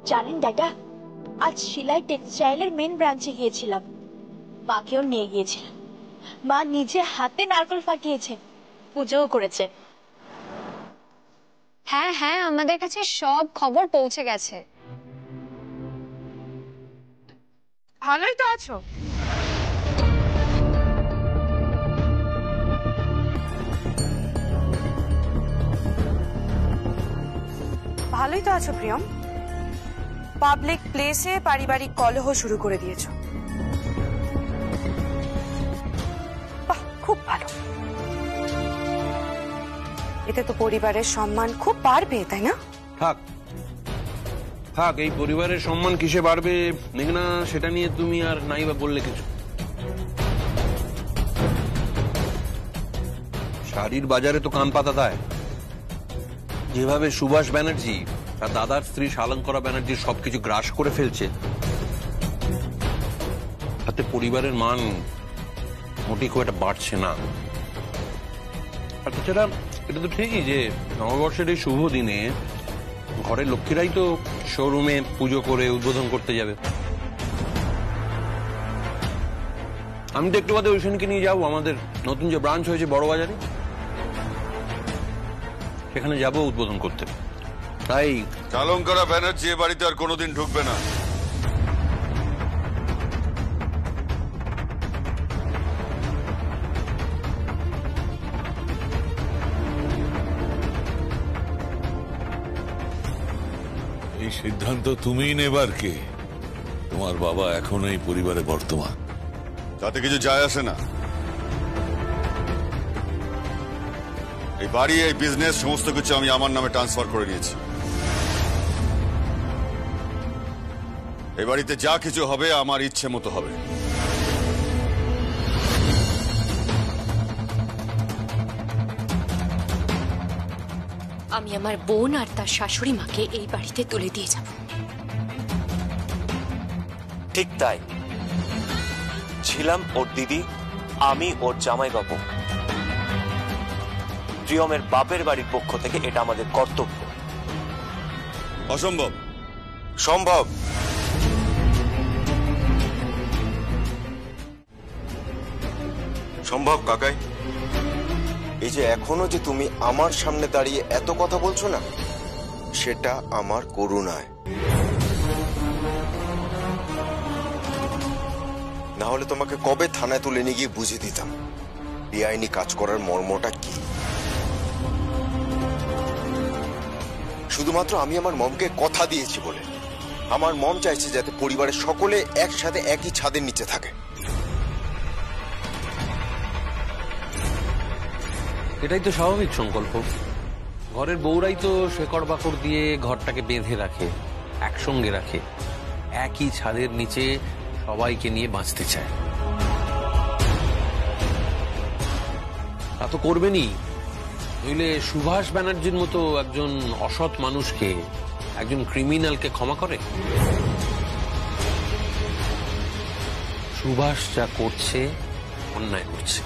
জানেন দাদা, আজ শিলাই টেক্সটাইলের মেন ব্রাঞ্চে গিয়েছিলাম, মাকেও নিয়ে গিয়েছিলাম। মা নিজে হাতে নারকেল ফাটিয়েছে, পুজোও করেছে। হ্যাঁ হ্যাঁ, আমাদের কাছে সব খবর পৌঁছে গেছে। ভালোই তো আছো? ভালোই তো আছো প্রিয়ম। পাবলিক প্লেসে পারিবারিক কলহ শুরু করে দিয়েছো। বাহ, খুব ভালো। এতে তো পরিবারের সম্মান খুব বাড়বে, তাই না? থাক থাক, এই পরিবারের সম্মান কিসে বাড়বে মেঘনা, সেটা নিয়ে তুমি আর নাই বা বললে কিছু। শাড়ির বাজারে তো কান পাতা দেয়। যেভাবে সুভাষ ব্যানার্জি তার দাদার স্ত্রী শালঙ্করা ব্যানার্জির সবকিছু গ্রাস করে ফেলছে, তাতে পরিবারের মান মোটেই খুব একটা বাড়ছে না। আর তাছাড়া এটা তো ঠিকই যে নববর্ষের এই শুভ দিনে ঘরের লক্ষ্মীরাই তো শোরুমে পুজো করে উদ্বোধন করতে যাবে। আমি তো একটু বাদে ওইখানকে নিয়ে যাবো, আমাদের নতুন যে ব্রাঞ্চ হয়েছে বড় বাজারে, সেখানে যাবো উদ্বোধন করতে। তাই শালঙ্করা ব্যানার্জি এ বাড়িতে আর কোনোদিন ঢুকবে না। এই সিদ্ধান্ত তুমিই নেবার কে? তোমার বাবা এখনো এই পরিবারে বর্তমান। তাতে কিছু যায় আসে না। এই বাড়ি, এই বিজনেস, সমস্ত কিছু আমি আমার নামে ট্রান্সফার করে নিয়েছি। এই বাড়িতে যা কিছু হবে আমার ইচ্ছে মতো হবে। আমি আমার বোন আর তার শাশুড়ি মাকে এই বাড়িতে তুলে দিয়ে যাব। ঠিক তাই, ছিলাম ওর দিদি, আমি ওর জামাইবাবু। প্রিয়মের বাপের বাড়ির পক্ষ থেকে এটা আমাদের কর্তব্য। অসম্ভব। সম্ভব। সম্ভব কাকাই। এই যে এখনো যে তুমি আমার সামনে দাঁড়িয়ে এত কথা বলছো না, সেটা আমার করুণায়। না হলে তোমাকে কবে থানায় তুলে নিয়ে গিয়ে বুঝিয়ে দিতাম বেআইনি কাজ করার মর্মটা কি। শুধুমাত্র আমি আমার মমকে কথা দিয়েছি বলে। আমার মম চাইছে যাতে পরিবারের সকলে একসাথে একই ছাদের নিচে থাকে। এটাই তো স্বাভাবিক সংকল্প। ঘরের বউরাই তো শেকড় বাকড় দিয়ে ঘরটাকে বেঁধে রাখে, একসঙ্গে রাখে, একই ছাদের নিচে সবাইকে নিয়ে বাঁচতে চায়। তা তো করবেনই, নইলে সুভাষ ব্যানার্জির মতো একজন অসৎ মানুষকে, একজন ক্রিমিনালকে ক্ষমা করে? সুভাষ যা করছে অন্যায় করছে।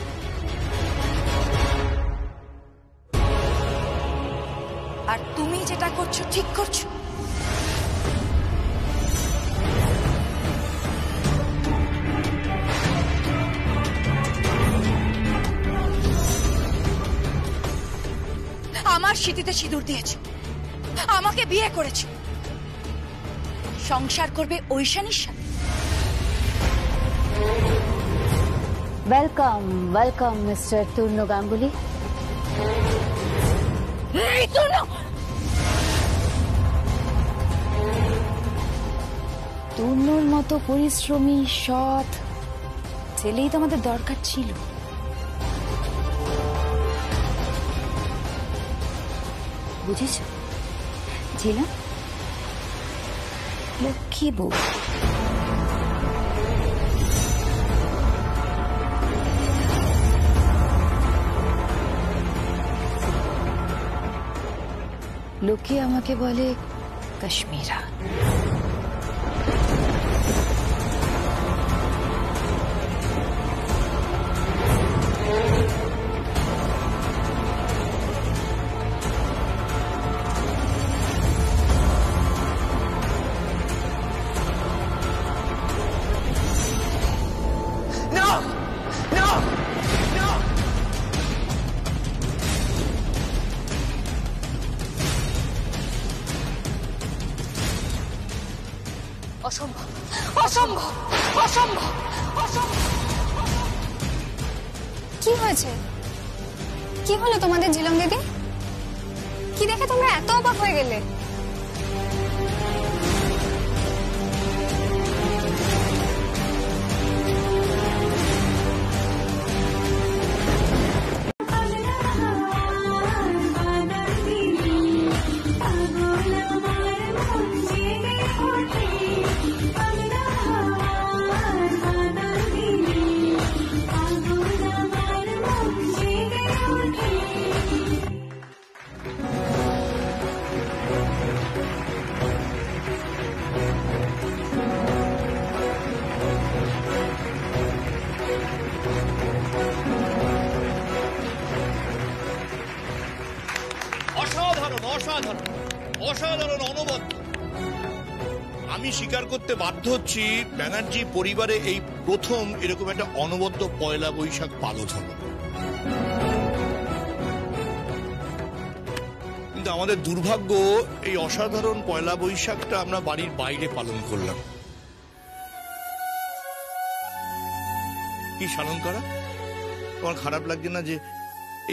আর তুমি যেটা করছো ঠিক করছো। আমার স্মৃতিতে সিঁদুর দিয়েছো, আমাকে বিয়ে করেছো, সংসার করবে ঐশানীর সাথে। Welcome welcome mister Turna Ganguly. তূর্ণর মতো পরিশ্রমী সৎ ছেলেই তো আমাদের দরকার ছিল। বুঝেছ ঝিলা, লক্ষ্মী বউ। লোকে আমাকে বলে কাশ্মীরা। অসম্ভব, অসম্ভব, অসম্ভব, অসম্ভব। কি হয়েছে? কি হলো তোমাদের ঝিলম দিদি? কি দেখে তোমরা এত অবাক হয়ে গেলে? অসাধারণ, অসাধারণ, অসাধারণ, অনবদ্য। আমি স্বীকার করতে বাধ্য হচ্ছি, ব্যানার্জি পরিবারে এই প্রথম এরকম একটা অনবদ্য পয়লা বৈশাখ পালন হলো। কিন্তু আমাদের দুর্ভাগ্য, এই অসাধারণ পয়লা বৈশাখটা আমরা বাড়ির বাইরে পালন করলাম। কি সালন করা, তোমার খারাপ লাগছে না যে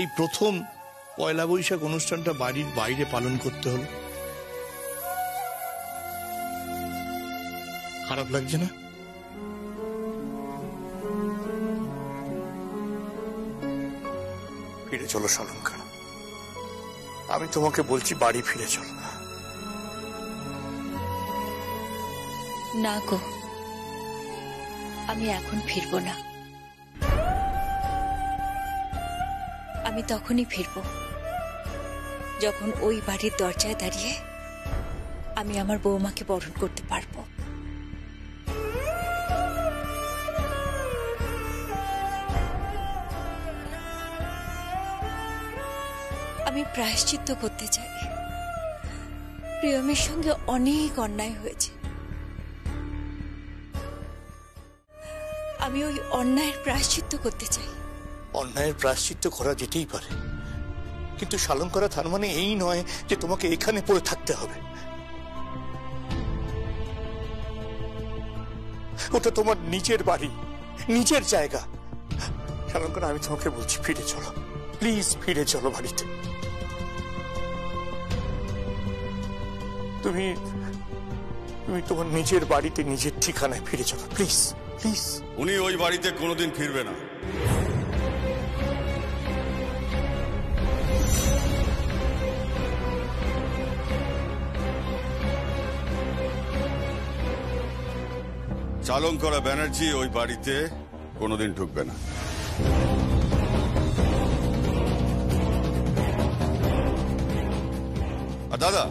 এই প্রথম পয়লা বৈশাখ অনুষ্ঠানটা বাড়ির বাইরে পালন করতে হলো? খারাপ লাগছে না? ফিরে চলো শালঙ্কা, আমি তোমাকে বলছি বাড়ি ফিরে চলো। না গো, আমি এখন ফিরবো না। আমি তখনই ফিরবো যখন ওই বাড়ির দরজায় দাঁড়িয়ে আমি আমার বৌমাকে বরণ করতে পারবো। আমি প্রায়শ্চিত্ত করতে চাই। প্রিয়মের সঙ্গে অনেক অন্যায় হয়েছে। আমি ওই অন্যায়ের প্রায়শ্চিত্ত করতে চাই। অন্যায়ের প্রায়শ্চিত্ত করা যেতেই পারে, কিন্তু শালঙ্করা তার মানে এই নয় যে তোমাকে এখানে পড়ে থাকতে হবে। ওটা তোমার নিজের বাড়ি, নিজের জায়গা। শালঙ্করা, আমি তোমাকে বলছি ফিরে চলো, প্লিজ ফিরে চলো বাড়িতে। তুমি তুমি তোমার নিজের বাড়িতে, নিজের ঠিকানায় ফিরে চলো, প্লিজ প্লিজ। উনি ওই বাড়িতে কোনোদিন ফিরবে না। চালঙ্করা ব্যানার্জি ওই বাড়িতে কোনোদিন ঢুকবে না। আর দাদা,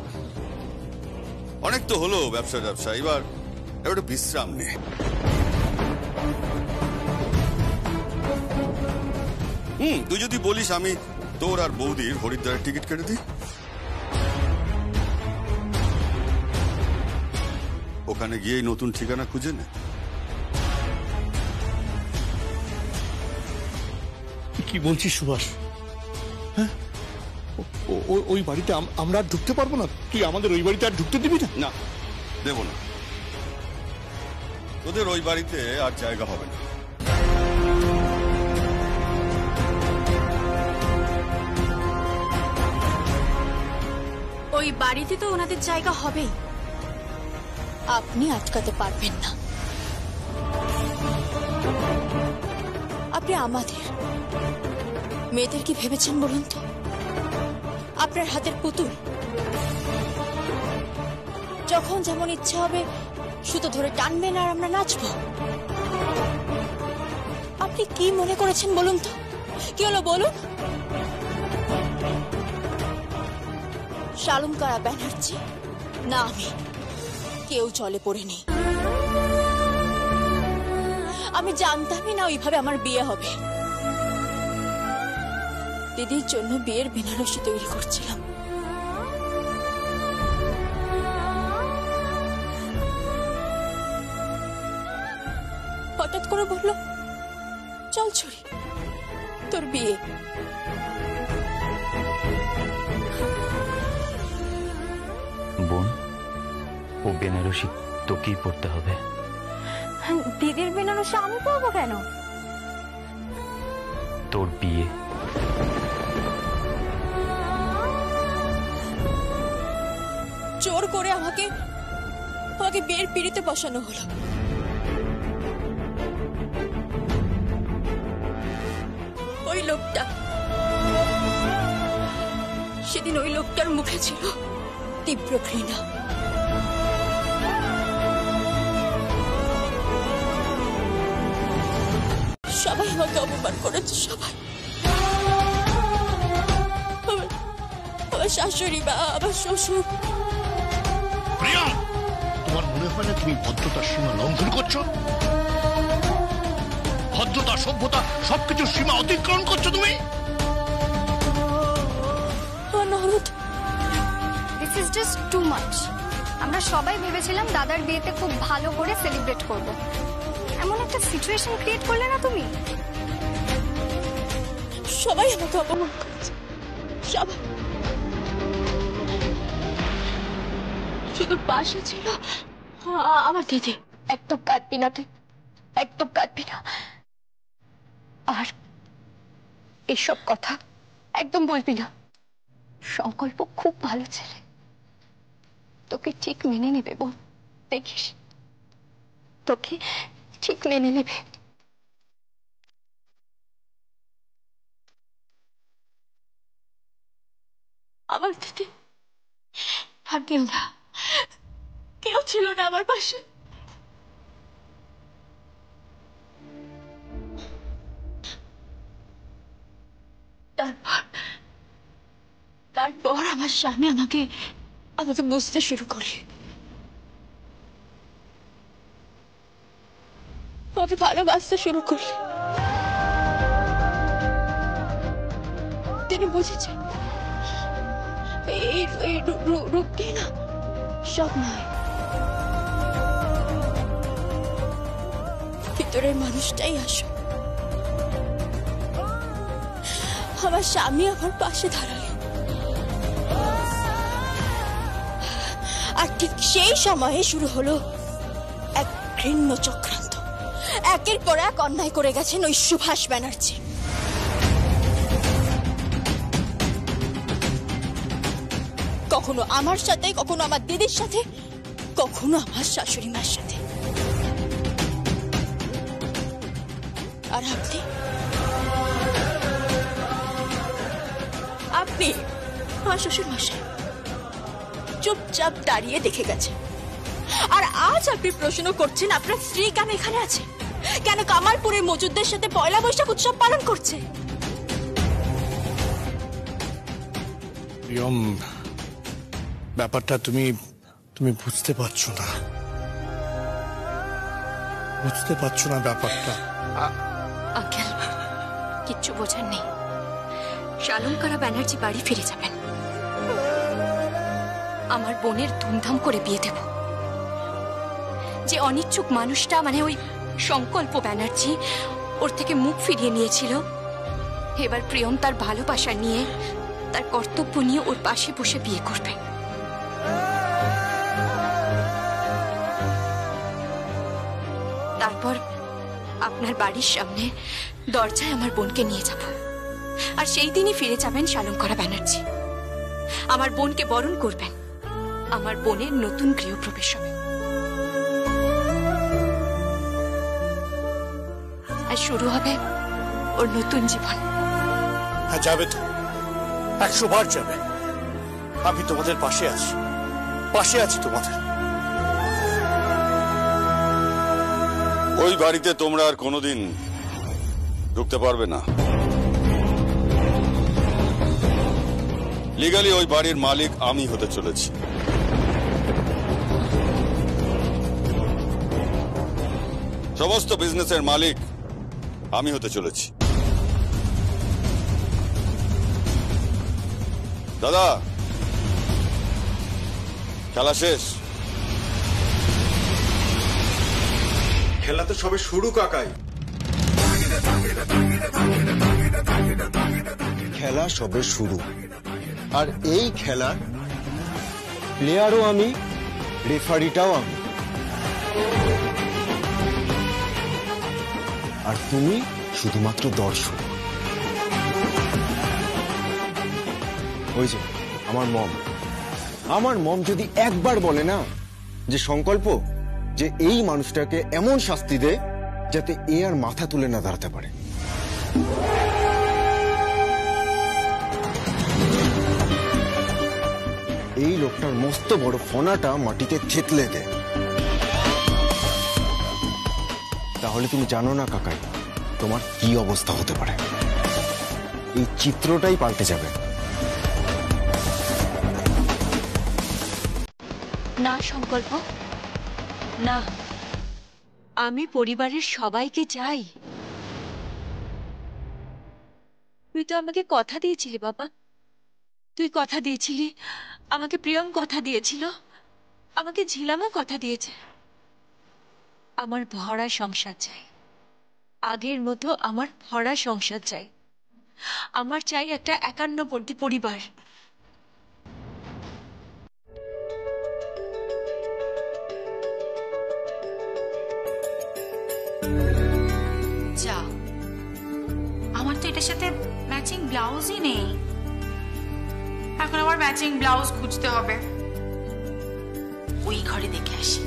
অনেক তো হলো ব্যবসা, এবার একটু বিশ্রাম নে। তুই যদি বলিস আমি তোর আর বৌদির হরিদ্বারের টিকিট কেটে দিই, ওখানে গিয়েই নতুন ঠিকানা খুঁজে নে। কি বলছিস সুভাষ? হ্যাঁ, ওই বাড়িতে আমরা আর ঢুকতে পারবো না? তুই আমাদের ওই বাড়িতে আর ঢুকতে দিবি না? না, দেব না। তোদের ওই বাড়িতে আর জায়গা হবে না। ওই বাড়িতে তো ওনাদের জায়গা হবেই, আপনি আটকাতে পারবেন না। আপনি আমাদের মেয়েদের কি ভেবেছেন বলুন তো? আপনার হাতের পুতুল, যখন যেমন ইচ্ছা হবে সুতো ধরে টানবেন আর আমরা নাচবো। আপনি কি মনে করেছেন বলুন তো? কি হলো বলুন? শালঙ্করা ব্যানার্জি না আমি, কেউ জলে পড়ে নেই। আমি জানতামই না ওইভাবে আমার বিয়ে হবে। দিদির জন্য বিয়ের বেনারসি তৈরি করছিলাম। হঠাৎ করে বললো, চল ছড়ি, তোর বিয়ে। বোন, ও বেনারসি তোকেই পড়তে হবে। দিদির বেনারসি আমি পরবো কেন? তোর বিয়ে। জোর করে আমাকে বিয়ের পিড়িতে বসানো হলো। ওই লোকটা, সেদিন ওই লোকটার মুখে ছিল তীব্র ঘৃণা। সবাই আমাকে অপমান করেছে, সবাই। আমার শাশুড়ি বা আমার শ্বশুর। প্রিয়া, তোমার মনে হয় না তুমি ভদ্রতার সীমা লঙ্ঘন করছো? ভদ্রতা, সভ্যতা সবকিছু সীমা অতিক্রমণ করছো তুমি। This is just too much. আমরা সবাই ভেবেছিলাম দাদার বিয়েতে খুব ভালো করে সেলিব্রেট করব। এমন একটা সিচুয়েশন ক্রিয়েট করলে না তুমি। সবাই আমাকে অপমান করছে, সবাই। শুধু পাশে ছিল আমার দিদি। একদম কাঁদবি না তুই, একদম কাঁদবি না। আর এসব কথা একদম বলবি না। সংকল্প খুব ভালো ছেলে, তোকে ঠিক মেনে নেবে বোন, দেখিস তোকে ঠিক মেনে নেবে। আমার দিদি আর কেউ না, কেউ ছিল না আমার পাশে। তারপর আমার স্বামী আমাকে বুঝতে শুরু করে। আমাকে ভালোবাসতে শুরু করলে। তিনি বুঝেছেন এই রূপটি না সব নয়, ভিতরের মানুষটাই আসে। আমার স্বামী আমার পাশে দাঁড়ালো, আর ঠিক সেই সময়ে শুরু হলো এক ঘৃণ্য চক্রান্ত। একের পর এক অন্যায় করে গেছেন ওই সুভাষ ব্যানার্জি। কখনো আমার সাথে, কখনো আমার দিদির সাথে, কখনো আমার শাশুড়ি মার সাথে। আর আপনি আমার শ্বশুর মশাই চুপচাপ দাঁড়িয়ে দেখে গেছেন। আর আজ আপনি প্রশ্ন করছেন আপনার স্ত্রী কেন এখানে আছে, কেন কামালপুরের মজুদদের সাথে পয়লা বৈশাখ উৎসব পালন করছে। প্রিয়ম, ব্যাপারটা তুমি বুঝতে পারছো না, বুঝতে পারছো না ব্যাপারটা। আঙ্কেল, কিচ্ছু বোঝার নেই। শালঙ্কারা ব্যানার্জি বাড়ি ফিরে যাবেন। আমার বোনের ধুমধাম করে বিয়ে দেব। যে অনিচ্ছুক মানুষটা, মানে ওই সংকল্প ব্যানার্জি, ওর থেকে মুখ ফিরিয়ে নিয়েছিল, এবার প্রিয়ম তার ভালোবাসা নিয়ে, তার কর্তব্য নিয়ে ওর পাশে বসে বিয়ে করবে। তারপর আপনার বাড়ির সামনে দরজায় আমার বোনকে নিয়ে যাব, আর সেই দিনই ফিরে যাবেন শালঙ্করা ব্যানার্জি। আমার বোনকে বরণ করবেন, আমার বোনের নতুন গৃহপ্রবেশ হবে, আর শুরু হবে ওর নতুন জীবন। হ্যাঁ, যাবে তো, 100 বার যাবে। আমি তোমাদের পাশে আছি, পাশে আছি তোমাদের। ওই বাড়িতে তোমরা আর কোনোদিন ঢুকতে পারবে না। লিগালি ওই বাড়ির মালিক আমি হতে চলেছি। সমস্ত বিজনেসের মালিক আমি হতে চলেছি। দাদা, খেলা শেষ। খেলা তো সবে শুরু কাকাই, খেলা সবে শুরু। আর এই খেলার প্লেয়ারও আমি, রেফারিটাও আমি। আর তুমি শুধুমাত্র দর্শক। ওই যে আমার মম যদি একবার বলে না যে সংকল্প যে এই মানুষটাকে এমন শাস্তি দে যাতে এ আর মাথা তুলে না দাঁড়াতে পারে, এই লোকটার মস্ত বড় ফোনাটা মাটিতে থেতলে দে, তাহলে তুমি জানো না কাকাই তোমার কি অবস্থা হতে পারে। এই চিত্রটাই পাল্টে যাবে। না সংকল্প, না, আমি পরিবারের সবাইকে চাই। তুই তো আমাকে কথা দিয়েছিলি বাবা, তুই কথা দিয়েছিলি, আমাকে প্রিয়ম কথা দিয়েছিল, আমাকে ঝিলামও কথা দিয়েছে। আমার ভরা সংসার চাই, আগের মতো আমার ভরা সংসার চাই। আমার চাই একটা একান্নবর্তী পরিবার। যা, আমার তো এটার সাথে ম্যাচিং ব্লাউজই নেই। এখন আবার ম্যাচিং ব্লাউজ খুঁজতে হবে। ওই ঘরে দেখে আসি।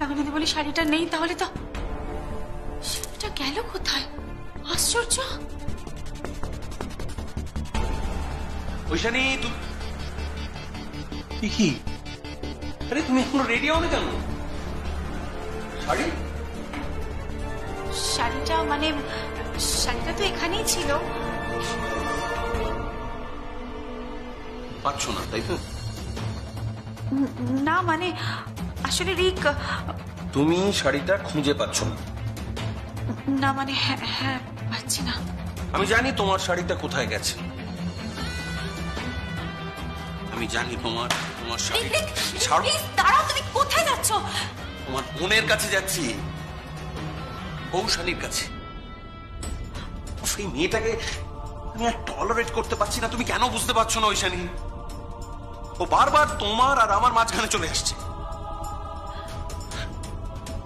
এখন যদি বলি শাড়িটা নেই, তাহলে তো শাড়িটা গেল কোথায়? আশ্চর্য। ঐশানী, তুই কি? আরে তুমি এখনো রেডি হও না কেন? শাড়ি? শাড়িটা মানে শাড়িটা তো এখানেই ছিল। পাচ্ছ না তাই তো? না মানে আসলে রিক, তুমি শাড়িটা খুঁজে পাচ্ছ না? না মানে হ্যাঁ পাচ্ছি না। আমি জানি তোমার শাড়িটা কোথায় গেছে। আমি জানি তোমার শাড়ি। ছাড়ো, দাঁড়াও, তুমি কোথায় যাচ্ছ? তোমার বোনের কাছে যাচ্ছি, কৌশালীর কাছে। সেই মেয়েটাকে আমি আর টলারেট করতে পারছি না। তুমি কেন বুঝতে পারছো না ঐশানী? ও বারবার তোমার আর আমার মাঝখানে চলে আসছে।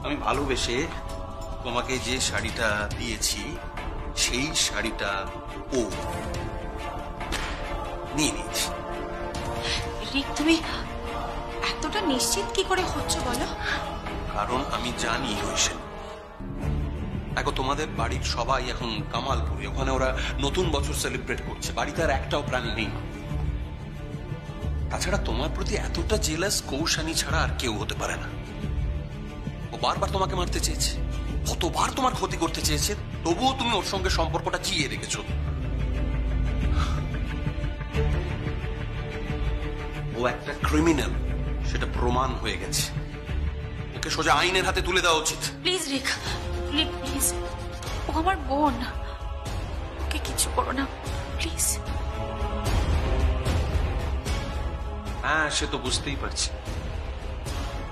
আমি ভালোবেসে তোমাকে যে শাড়িটা দিয়েছি সেই শাড়িটা ও নিয়ে নিয়েছে। রিক, তুমি এতটা নিশ্চিত কি করে হচ্ছ বলো? কারণ আমি জানি ঐশানী, দেখো তোমাদের বাড়ির সবাই এখন কামালপুরে, ওখানে ওরা নতুন বছর সেলিব্রেট করছে। বাড়িতে আর একটাও প্রাণী নেই। তাছাড়া তোমার প্রতি এতটা জেলাস কৌশানী ছাড়া আর কেউ হতে পারে না। ও বারবার তোমাকে মারতে চেয়েছে, কতবার তোমার ক্ষতি করতে চেয়েছে, তবুও তুমি ওর সঙ্গে সম্পর্কটা জিয়ে রেখেছো। ও একটা ক্রিমিনাল, সেটা প্রমাণ হয়ে গেছে। ওকে সোজা আইনের হাতে তুলে দেওয়া উচিত। প্লিজ রিক, প্লিজ, ও আমার বোন, ওকে কিছু করো না প্লিজ। হ্যাঁ, সে তো বুঝতেই পারছি।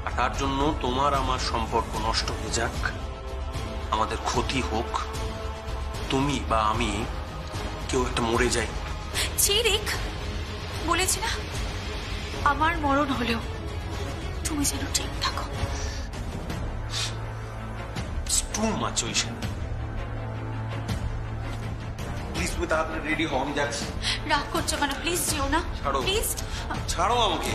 আর তার জন্য তোমার আমার সম্পর্ক নষ্ট হয়ে যাক, আমাদের ক্ষতি হোক, তুমি বা আমি কেউ একটা মরে যাই। রিক, বলেছি না আমার মরণ হলেও তুমি যেন ঠিক থাকো। Too much Aishani. প্লিজ তুমি তাড়াতাড়ি রেডি হও, আমি যাচ্ছি। রাগ করছো কেন? প্লিজ যেও না, ছাড়ো। প্লিজ। ছাড়ো আমাকে।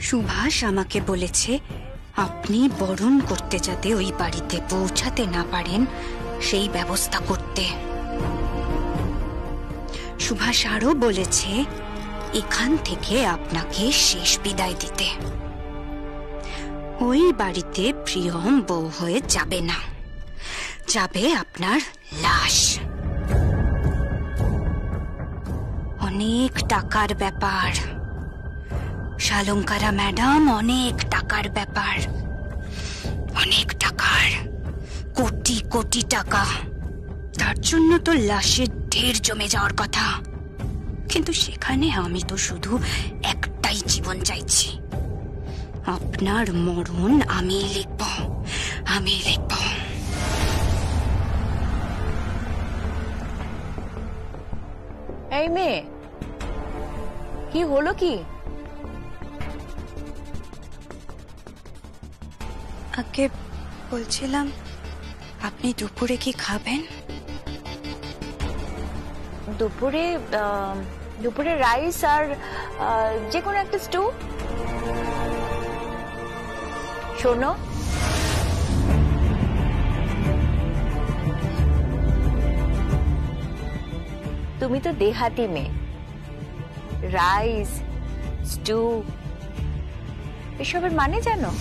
সুভাষ আমাকে বলেছে আপনি বরণ করতে যাতে ওই বাড়িতে পৌঁছাতে না পারেন সেই ব্যবস্থা করতে। সুভাষ আরো বলেছে এখান থেকে আপনাকে শেষ বিদায় দিতে। ওই বাড়িতে প্রিয়ম বউ হয়ে যাবে না, যাবে আপনার লাশ। অনেক টাকার ব্যাপার শালঙ্কারা ম্যাডাম, অনেক টাকার ব্যাপার, অনেক টাকার, কোটি কোটি টাকা। তার জন্য তো লাশের ঢের জমে যাওয়ার কথা, কিন্তু সেখানে আমি তো শুধু একটাই জীবন চাইছি, আপনার মরণ আমি লিখব, আমি লিখব। এই মেয়ে, কি হলো কি? আগে বলছিলাম আপনি দুপুরে কি খাবেন? দুপুরে রাইস আর যে কোনো একটা স্টু। শোনো, তুমি তো দেহাতি মেয়ে, রাইস স্টু এসবের মানে জানো?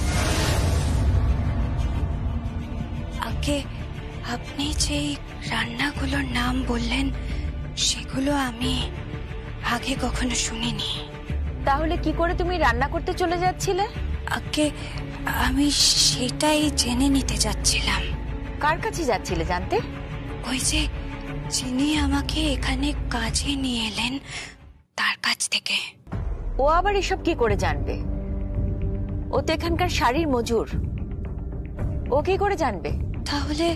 আগে আপনি যে রান্নাগুলোর নাম বললেন সেগুলো আমি আগে কখনো শুনিনি। তাহলে কি করে তুমি রান্না করতে চলে যাচ্ছিলে? আগে আমি সেটাই জেনে নিতে যাচ্ছিলাম। কার কাছে যাচ্ছিলে জানতে? ওই যে যিনি আমাকে এখানে কাজে নিয়ে এলেন তার কাছ থেকে। ও আবার এসব কি করে জানবে? ও তো এখানকার শাড়ির মজুর, ও কি করে জানবে? তাহলে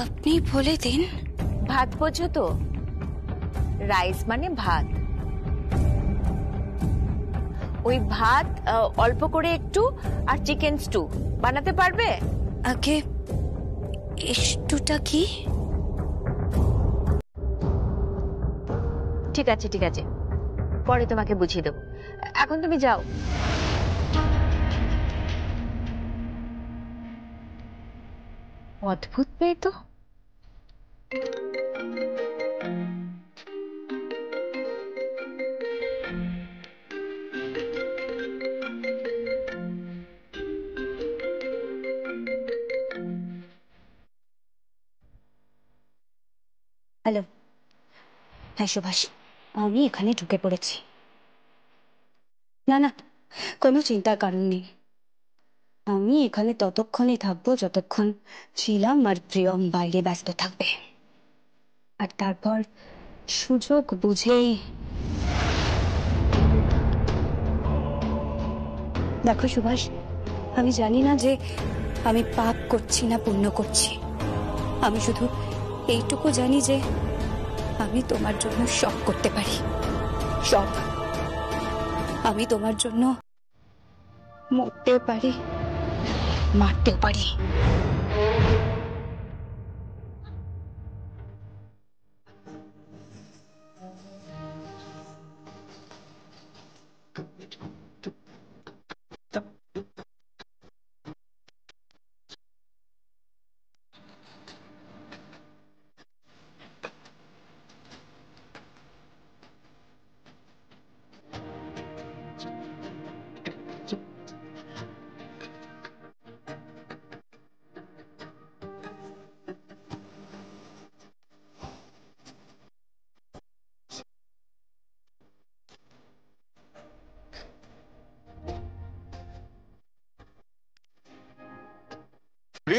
আপনি বলে দিন। ভাত বোঝো তো? রাইস মানে ভাত। ওই ভাত অল্প করে একটু আর চিকেন স্টু বানাতে পারবে? আগে স্টুটা কি? ঠিক আছে ঠিক আছে, পরে তোমাকে বুঝিয়ে দেবো, এখন তুমি যাও। অদ্ভুত মেয়ে তো। হ্যালো, হ্যাঁ সুভাষ, আমি এখানে ঢুকে পড়েছি। না না, কোনো চিন্তার কারণ নেই। আমি এখানে ততক্ষণই থাকবো যতক্ষণ ছিলাম আর প্রিয়ম বাইরে ব্যস্ত থাকবে, আর তারপর সুযোগ বুঝেই। দেখো সুভাষ, আমি জানি না যে আমি পাপ করছি না পুণ্য করছি, আমি শুধু এইটুকু জানি যে আমি তোমার জন্য সব করতে পারি, সব। আমি তোমার জন্য মরতেও পারি, মারতেও পারি।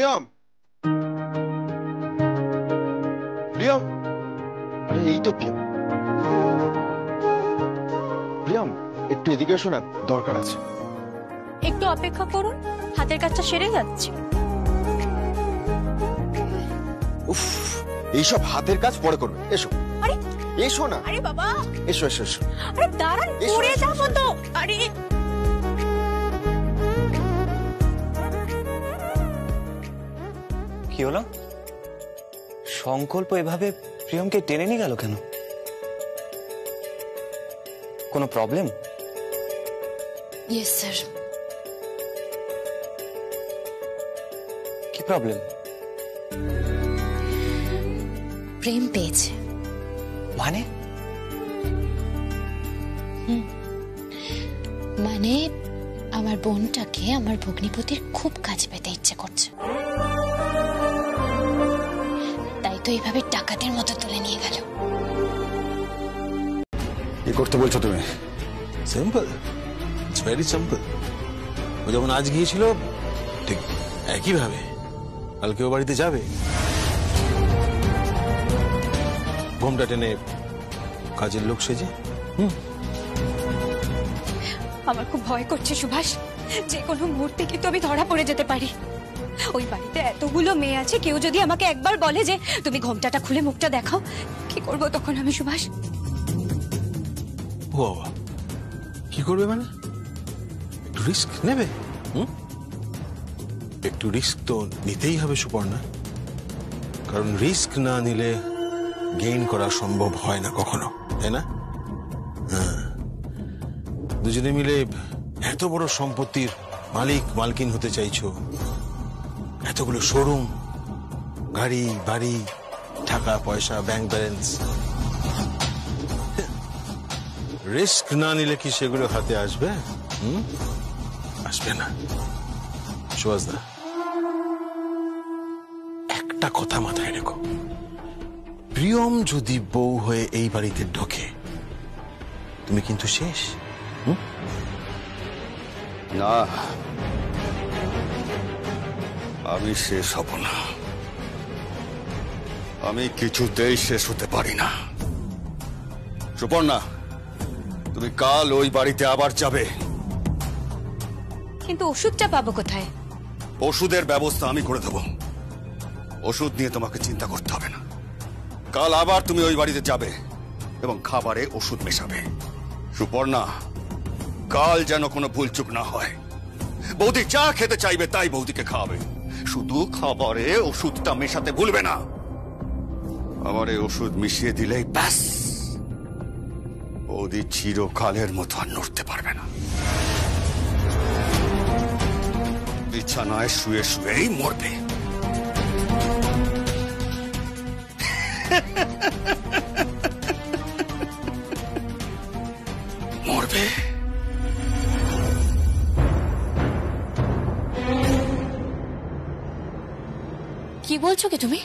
প্রিয়ম, প্রিয়ম, আরে এই তো প্রিয়ম। প্রিয়ম, একটু এদিকে এসো না, দরকার আছে। একটু অপেক্ষা করুন, হাতের কাজটা সেরে যাচ্ছে। উফ, এইসব হাতের কাজ পরে করবে, এসো। আরে এসো না। আরে বাবা, এসো এসো এসো। আরে দাঁড়ান, এসো, পড়ে এসো, যাবো তো। আরে কি হলো? সংকল্প এভাবে প্রিয়মকে টেনে নিয়ে গেল কেন? কোনো প্রবলেম? Yes sir. কি প্রবলেম? প্রেম পেয়েছে। মানে? মানে আমার বোনটাকে আমার ভগ্নিপতির খুব কাছে পেতে ইচ্ছে করছে, তাই তো এইভাবে ডাকাতের মতো তুলে নিয়ে গেল। কি করতে বলছো তুমি? Simple, it's very simple. ও যেমন আজ গিয়েছিল ঠিক একই ভাবে কালকে ও বাড়িতে যাবে, ঘোমটা টেনে কাজের লোক সেজে। আমার খুব ভয় করছে সুভাষ, যে কোনো মুহূর্তে কিন্তু আমি ধরা পড়ে যেতে পারি। ওই বাড়িতে এতগুলো মেয়ে আছে, কেউ যদি আমাকে একবার বলে যে তুমি ঘোমটাটা খুলে মুখটা দেখাও, কি করব তখন আমি সুভাষ? ও বাবা, কি করবে মানে? একটু রিস্ক নেবে। একটু রিস্ক তো নিতেই হবে সুপর্ণা, কারণ রিস্ক না নিলে গেইন করা সম্ভব হয় না কখনো, তাই না? হ্যাঁ, দুজনে মিলে এত বড় সম্পত্তির মালিক মালকিন হতে চাইছো, এতগুলো শোরুম, গাড়ি বাড়ি, টাকা পয়সা, ব্যাংক ব্যালেন্স। রিস্ক না নিলে কি সেগুলো হাতে আসবে? আসবে না। সুভাষদা, একটা কথা মাথায় রেখো, প্রিয়ম যদি বউ হয়ে এই বাড়িতে ঢোকে তুমি কিন্তু শেষ। না, আমি শেষ হব না। আমি কিছুতেই শেষ হতে পারি না। সুপর্ণা, তুমি কাল ওই বাড়িতে আবার যাবে। কিন্তু ওষুধটা পাবো কোথায়? ওষুধের ব্যবস্থা আমি করে দেব। ওষুধ নিয়ে তোমাকে চিন্তা করতে হবে না। কাল আবার তুমি ওই বাড়িতে যাবে এবং খাবারে ওষুধ মেশাবে। সুপর্ণা, কাল যেন কোনো ভুলচুক না হয়। বৌদি যা খেতে চাইবে তাই বৌদিকে খাওয়াবে, শুধু খাবারে ওষুধটা মেশাতে ভুলবে না। খাবারে ওষুধ মিশিয়ে দিলেই ব্যাস, বৌদি চিরকালের মতো আর নড়তে পারবে না। বিছানায় শুয়ে শুয়েই মরবে। মরবে। কি বলছো কি তুমি?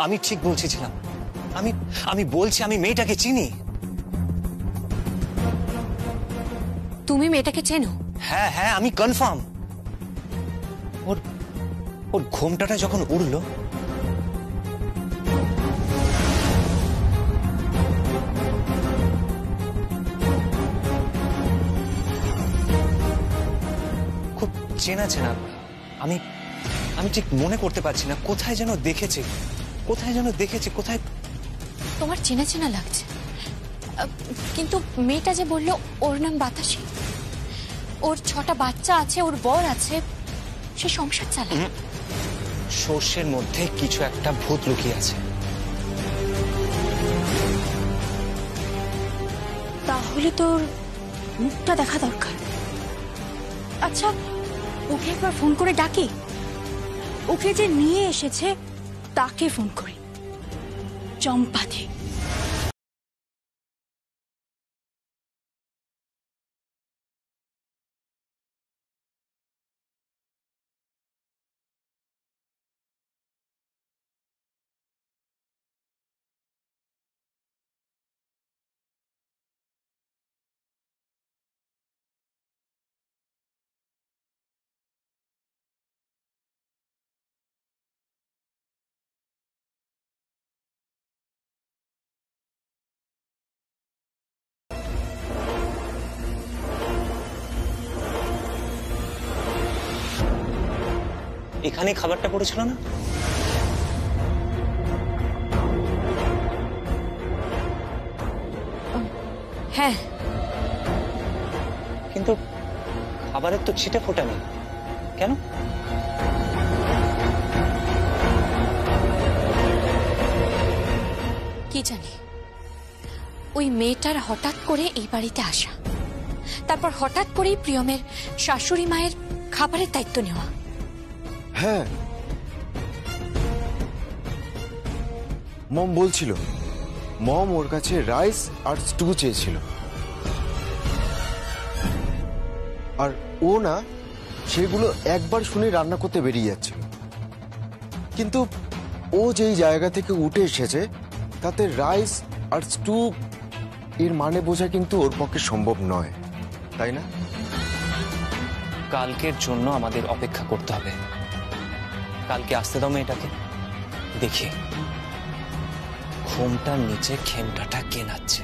আমি ঠিক বলছিলাম। আমি আমি বলছি আমি মেয়েটাকে চিনি। তুমি মেয়েটাকে চেনো? হ্যাঁ হ্যাঁ, আমি কনফার্ম। ওর ওর ঘোমটাটা যখন উড়লো, খুব চেনা চেনা। আমি আমি ঠিক মনে করতে পারছি না, কোথায় যেন দেখেছি, কোথায় যেন দেখেছি, কোথায়। তোমার চেনা চেনা লাগছে, কিন্তু মেয়েটা যে বললো ওর নাম বাতাসী, ওর 6টা বাচ্চা আছে, ওর বর আছে, সে সংসার চালায়। সর্ষের মধ্যে কিছু একটা ভূত লুকিয়ে আছে। তাহলে তোর মুখটা দেখা দরকার। আচ্ছা, ওকে একবার ফোন করে ডাকি। ওকে যে নিয়ে এসেছে তাকে ফোন করি। চম্পাতে এখানে খাবারটা পড়েছিল না? হ্যাঁ, কিন্তু খাবারের তো ছিটে ফোটা নেই কেন? কি জানি, ওই মেয়েটার হঠাৎ করে এই বাড়িতে আসা, তারপর হঠাৎ করেই প্রিয়মের শাশুড়ি মায়ের খাবারের দায়িত্ব নেওয়া। হ্যাঁ, মম বলছিল মম ওর কাছে রাইস আর স্টু চেয়েছিল, আর ও না সেগুলো একবার শুনে রান্না করতে বেরিয়ে যাচ্ছিল। কিন্তু ও যেই জায়গা থেকে উঠে এসেছে তাতে রাইস আর স্টু এর মানে বোঝা কিন্তু ওর পক্ষে সম্ভব নয়, তাই না? কালকের জন্য আমাদের অপেক্ষা করতে হবে। কালকে আসতে দাও মেয়েটাকে, দেখি ঘুমটার নিচে খেমটাটা কে নাচছে।